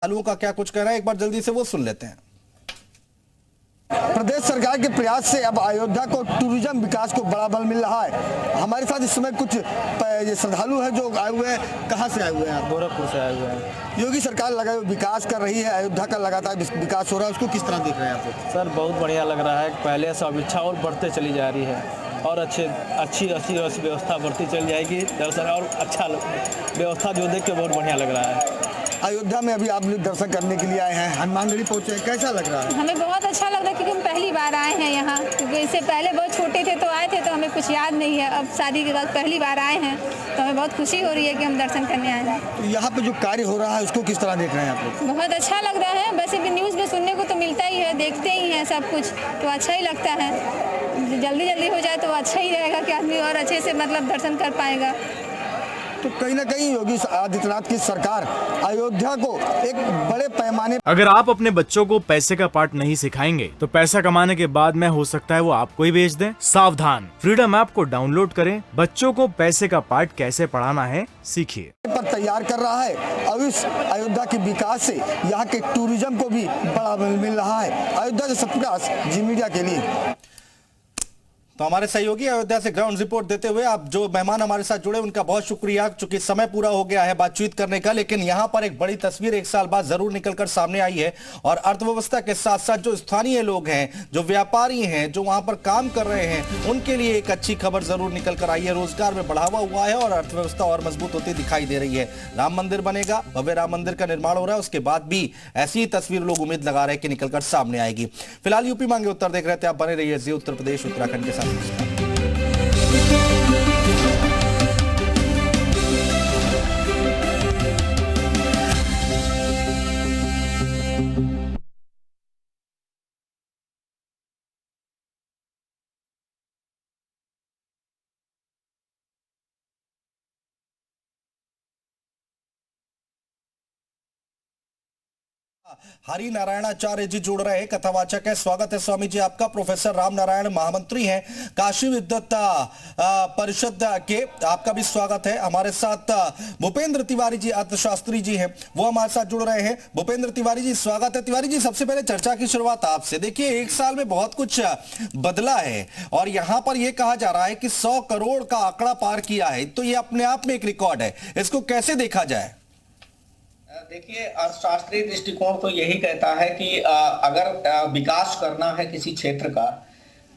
श्रद्धालुओं का क्या कुछ कहना है, एक बार जल्दी से वो सुन लेते हैं। प्रदेश सरकार के प्रयास से अब अयोध्या को टूरिज्म विकास को बड़ा बल मिल रहा है। हमारे साथ इस समय कुछ ये श्रद्धालु हैं जो आए हुए हैं। कहाँ से आए हुए हैं आप? गोरखपुर से आए हुए हैं। योगी सरकार लगा विकास कर रही है, अयोध्या का लगातार विकास हो रहा है, उसको किस तरह देख रहे हैं आप? सर बहुत बढ़िया लग रहा है। पहले से अपेक्षा और बढ़ते चली जा रही है और अच्छी व्यवस्था बढ़ती चली जाएगी। दर्शन और अच्छा व्यवस्था जो देख के बहुत बढ़िया लग रहा है। अयोध्या में अभी आप लोग दर्शन करने के लिए आए हैं, हनुमानगढ़ी पहुंचे हैं, कैसा लग रहा है? हमें बहुत अच्छा लग रहा है क्योंकि हम पहली बार आए हैं यहाँ। क्योंकि इससे पहले बहुत छोटे थे तो आए थे तो हमें कुछ याद नहीं है। अब शादी के बाद पहली बार आए हैं तो हमें बहुत खुशी हो रही है कि हम दर्शन करने आए हैं। तो यहाँ पे जो कार्य हो रहा है उसको किस तरह देख रहे हैं आप लोग? बहुत अच्छा लग रहा है। वैसे भी न्यूज़ में सुनने को तो मिलता ही है, देखते ही हैं सब कुछ, तो अच्छा ही लगता है। जल्दी हो जाए तो अच्छा ही रहेगा कि आदमी और अच्छे से दर्शन कर पाएगा। तो कहीं ना कहीं योगी आदित्यनाथ की सरकार अयोध्या को एक बड़े पैमाने। अगर आप अपने बच्चों को पैसे का पाठ नहीं सिखाएंगे तो पैसा कमाने के बाद में हो सकता है वो आपको ही बेच दें। सावधान, फ्रीडम ऐप को डाउनलोड करें, बच्चों को पैसे का पाठ कैसे पढ़ाना है सीखिए। पर तैयार कर रहा है और इस अयोध्या के विकास से यहाँ के टूरिज्म को भी बड़ा मिल रहा है। अयोध्या से सत्यप्रकाश, जी मीडिया के लिए। तो हमारे सहयोगी अयोध्या से ग्राउंड रिपोर्ट देते हुए आप जो मेहमान हमारे साथ जुड़े उनका बहुत शुक्रिया, चूंकि समय पूरा हो गया है बातचीत करने का। लेकिन यहां पर एक बड़ी तस्वीर एक साल बाद जरूर निकलकर सामने आई है और अर्थव्यवस्था के साथ साथ जो स्थानीय लोग हैं, जो व्यापारी हैं, जो वहां पर काम कर रहे हैं, उनके लिए एक अच्छी खबर जरूर निकल कर आई है। रोजगार में बढ़ावा हुआ है और अर्थव्यवस्था और मजबूत होती दिखाई दे रही है। राम मंदिर बनेगा, भव्य राम मंदिर का निर्माण हो रहा है, उसके बाद भी ऐसी तस्वीर लोग उम्मीद लगा रहे हैं कि निकलकर सामने आएगी। फिलहाल यूपी मांगे उत्तर देख रहे थे आप, बने रहिए जी उत्तर प्रदेश उत्तराखंड के साथ। हरि नारायणाचार्य जी जुड़ रहे हैं, कथावाचक है। स्वागत है स्वामी जी आपका। प्रोफेसर राम नारायण महामंत्री हैं काशी विद्वत परिषद के, आपका भी स्वागत है। हमारे साथ भूपेंद्र तिवारी जी अर्थशास्त्री जी हैं, वो हमारे साथ जुड़ रहे हैं। भूपेंद्र तिवारी जी स्वागत है। तिवारी जी, सबसे पहले चर्चा की शुरुआत आपसे। देखिए, एक साल में बहुत कुछ बदला है और यहां पर यह कहा जा रहा है कि 100 करोड़ का आंकड़ा पार किया है, तो यह अपने आप में एक रिकॉर्ड है। इसको कैसे देखा जाए? देखिए, अर्थशास्त्रीय दृष्टिकोण तो यही कहता है कि अगर विकास करना है किसी क्षेत्र का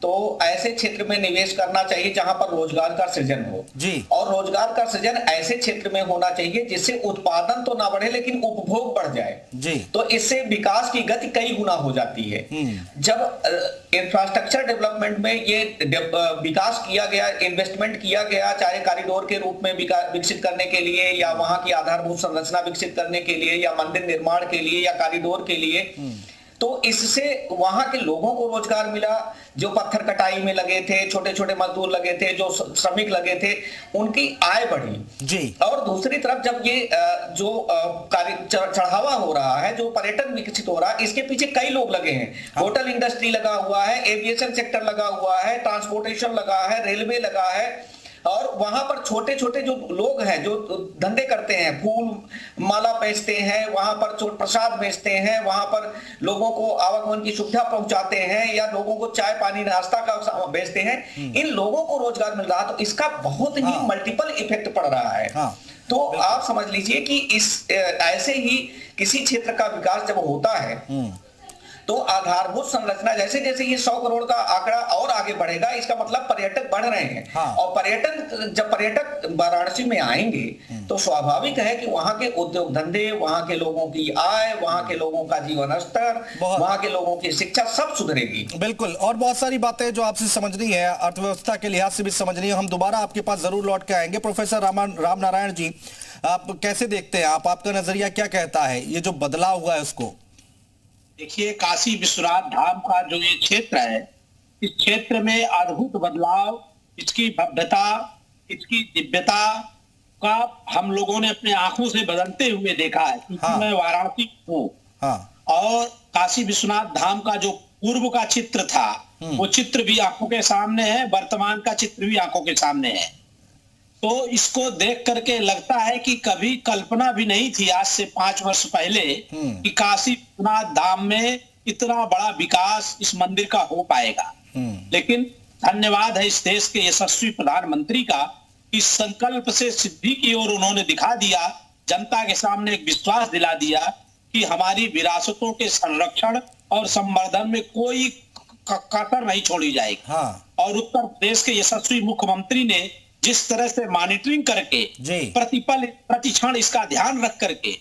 तो ऐसे क्षेत्र में निवेश करना चाहिए जहां पर रोजगार का सृजन हो जी। और रोजगार का सृजन ऐसे क्षेत्र में होना चाहिए जिससे उत्पादन तो ना बढ़े लेकिन उपभोग बढ़ जाए जी। तो इससे विकास की गति कई गुना हो जाती है। जब इंफ्रास्ट्रक्चर डेवलपमेंट में ये विकास किया गया, इन्वेस्टमेंट किया गया, चाहे कॉरिडोर के रूप में विकसित करने के लिए या वहां की आधारभूत संरचना विकसित करने के लिए या मंदिर निर्माण के लिए या कॉरिडोर के लिए, तो इससे वहां के लोगों को रोजगार मिला। जो पत्थर कटाई में लगे थे, छोटे छोटे मजदूर लगे थे, जो श्रमिक लगे थे, उनकी आय बढ़ी जी। और दूसरी तरफ जब ये जो चढ़ावा हो रहा है, जो पर्यटन विकसित हो रहा है, इसके पीछे कई लोग लगे हैं। होटल इंडस्ट्री लगा हुआ है, एविएशन सेक्टर लगा हुआ है, ट्रांसपोर्टेशन लगा है, रेलवे लगा है और वहां पर छोटे छोटे जो लोग हैं जो धंधे करते हैं, फूल माला बेचते हैं, वहां पर प्रसाद बेचते हैं, वहां पर लोगों को आवागमन की सुविधा पहुंचाते हैं या लोगों को चाय पानी नाश्ता का बेचते हैं, इन लोगों को रोजगार मिल रहा है। तो इसका बहुत ही मल्टीपल इफेक्ट पड़ रहा है। तो आप समझ लीजिए कि इस ऐसे ही किसी क्षेत्र का विकास जब होता है तो आधारभूत संरचना, जैसे जैसे ये 100 करोड़ का आंकड़ा और आगे बढ़ेगा, इसका मतलब पर्यटक बढ़ रहे हैं। और जब पर्यटक वाराणसी में आएंगे तो स्वाभाविक है कि वहां के उद्योग धंधे, वहां के लोगों की आय, वहां के लोगों का जीवन स्तर, वहां के लोगों की शिक्षा सब सुधरेगी। बिल्कुल, और बहुत सारी बातें जो आपसे समझनी है, अर्थव्यवस्था के लिहाज से भी समझनी है। हम दोबारा आपके पास जरूर लौट के आएंगे। प्रोफेसर राम नारायण जी, आप कैसे देखते हैं, आपका नजरिया क्या कहता है, ये जो बदलाव हुआ है उसको? देखिए, काशी विश्वनाथ धाम का जो ये क्षेत्र है, इस क्षेत्र में अद्भुत बदलाव, इसकी भव्यता, इसकी दिव्यता का हम लोगों ने अपने आंखों से बदलते हुए देखा है। क्योंकि मैं वाराणसी हूँ और काशी विश्वनाथ धाम का जो पूर्व का चित्र था वो चित्र भी आंखों के सामने है, वर्तमान का चित्र भी आंखों के सामने है। तो इसको देख करके लगता है कि कभी कल्पना भी नहीं थी आज से 5 वर्ष पहले कि काशी विश्वनाथ धाम में इतना बड़ा विकास इस मंदिर का हो पाएगा। लेकिन धन्यवाद है इस देश के यशस्वी प्रधानमंत्री का, इस संकल्प से सिद्धि की ओर उन्होंने दिखा दिया, जनता के सामने एक विश्वास दिला दिया कि हमारी विरासतों के संरक्षण और संवर्धन में कोई कसर नहीं छोड़ी जाएगी। और उत्तर प्रदेश के यशस्वी मुख्यमंत्री ने जिस तरह से मॉनिटरिंग करके प्रतिपल प्रतिक्षण इसका ध्यान रख करके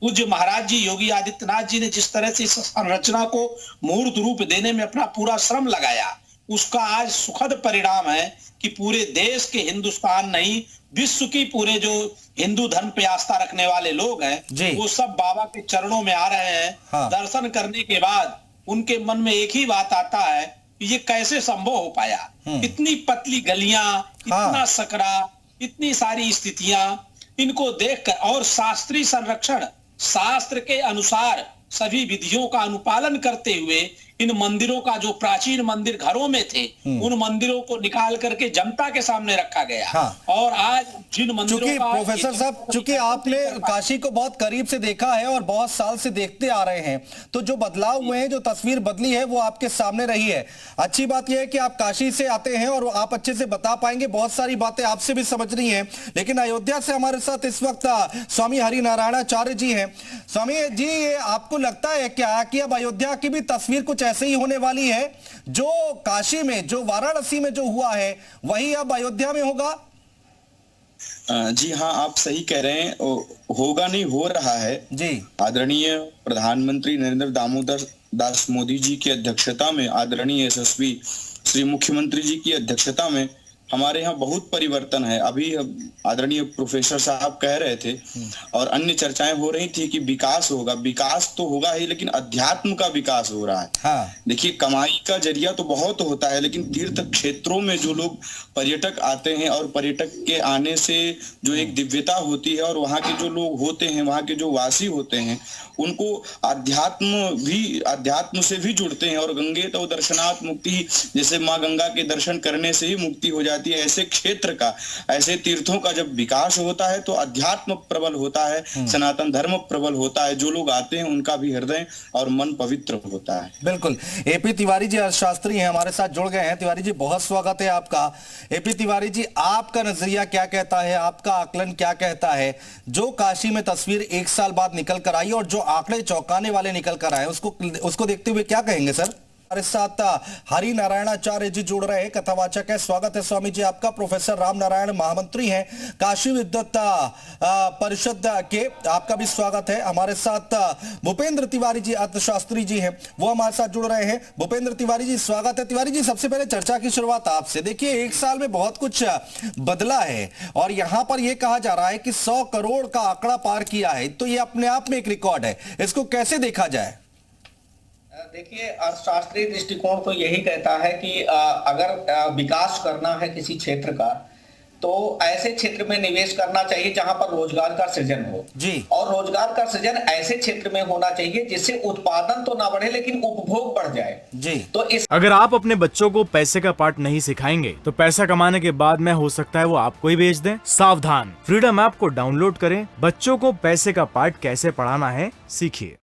पूज्य महाराज जी योगी आदित्यनाथ जी ने जिस तरह से इस संरचना को मूर्त रूप देने में अपना पूरा श्रम लगाया, उसका आज सुखद परिणाम है कि पूरे देश के हिंदुस्तान नहीं विश्व की पूरे जो हिंदू धर्म पे आस्था रखने वाले लोग हैं वो सब बाबा के चरणों में आ रहे हैं। दर्शन करने के बाद उनके मन में एक ही बात आता है कि ये कैसे संभव हो पाया। इतनी पतली गलियां, इतना सकरा, इतनी सारी स्थितियां, इनको देखकर और शास्त्रीय संरक्षण, शास्त्र के अनुसार सभी विधियों का अनुपालन करते हुए इन मंदिरों का जो प्राचीन मंदिर घरों में थे उन मंदिरों को निकाल करके जनता के सामने रखा गया। और आज जिन मंदिरों का प्रोफेसर साहब, चूंकि आपने काशी को बहुत करीब से देखा है और बहुत साल से देखते आ रहे हैं, तो जो बदलाव हुए हैं, जो तस्वीर बदली है वो आपके सामने रही है। अच्छी बात यह है कि आप काशी से आते हैं और आप अच्छे से बता पाएंगे, बहुत सारी बातें आपसे भी समझनी है। लेकिन अयोध्या से हमारे साथ इस वक्त स्वामी हरिनारायणाचार्य जी हैं। स्वामी जी, ये आपको लगता है क्या कि अब अयोध्या की भी तस्वीर कुछ ऐसे ही होने वाली है, जो काशी में, जो वाराणसी में जो हुआ है वही अब अयोध्या में होगा? जी हाँ, आप सही कह रहे हैं, होगा नहीं, हो रहा है जी। आदरणीय प्रधानमंत्री नरेंद्र दामोदर दास मोदी जी की अध्यक्षता में, आदरणीय यशस्वी श्री मुख्यमंत्री जी की अध्यक्षता में हमारे यहाँ बहुत परिवर्तन है। अभी आदरणीय प्रोफेसर साहब कह रहे थे और अन्य चर्चाएं हो रही थी कि विकास होगा, विकास तो होगा ही, लेकिन अध्यात्म का विकास हो रहा है। देखिए, कमाई का जरिया तो बहुत होता है, लेकिन तीर्थ क्षेत्रों में जो लोग पर्यटक आते हैं और पर्यटक के आने से जो एक दिव्यता होती है और वहाँ के जो लोग होते हैं, वहाँ के जो वासी होते हैं, उनको अध्यात्म से भी जुड़ते हैं। और गंगे तो दर्शनात् मुक्ति, जैसे माँ गंगा के दर्शन करने से ही मुक्ति हो जाती है। ऐसे क्षेत्र का, ऐसे तीर्थों का जब विकास होता है तो अध्यात्म प्रबल होता है, सनातन धर्म प्रबल होता है। जो लोग आते हैं उनका भी हृदय और मन पवित्र होता है। बिल्कुल। एपी तिवारी जी अर्थशास्त्री हैं, हमारे साथ जुड़ गए हैं। तिवारी जी, बहुत स्वागत है आपका। एपी तिवारी जी, आपका नजरिया क्या कहता है, आपका आकलन क्या कहता है? जो काशी में तस्वीर 1 साल बाद निकल कर आई और जो आंकड़े चौंकाने वाले निकल कर आए, उसको देखते हुए क्या कहेंगे सर? हमारे साथ हरिनारायणाचार्य जी जुड़ रहे हैं, कथावाचक है। स्वागत है स्वामी जी आपका। प्रोफेसर राम नारायण महामंत्री हैं काशी विद्वत परिषद के, आपका भी स्वागत है। हमारे साथ भूपेंद्र तिवारी जी अर्थशास्त्री जी हैं, वो हमारे साथ जुड़ रहे हैं। भूपेंद्र तिवारी जी, स्वागत है। तिवारी जी, सबसे पहले चर्चा की शुरुआत आपसे। देखिए, 1 साल में बहुत कुछ बदला है और यहां पर यह कहा जा रहा है कि 100 करोड़ का आंकड़ा पार किया है, तो यह अपने आप में एक रिकॉर्ड है। इसको कैसे देखा जाए? देखिए, अर्थशास्त्रीय दृष्टिकोण तो यही कहता है कि अगर विकास करना है किसी क्षेत्र का, तो ऐसे क्षेत्र में निवेश करना चाहिए जहां पर रोजगार का सृजन हो जी। और रोजगार का सृजन ऐसे क्षेत्र में होना चाहिए जिससे उत्पादन तो ना बढ़े लेकिन उपभोग बढ़ जाए जी। तो अगर आप अपने बच्चों को पैसे का पाठ नहीं सिखाएंगे तो पैसा कमाने के बाद में हो सकता है वो आपको ही बेच दें। सावधान, फ्रीडम ऐप को डाउनलोड करें, बच्चों को पैसे का पाठ कैसे पढ़ाना है सीखिए।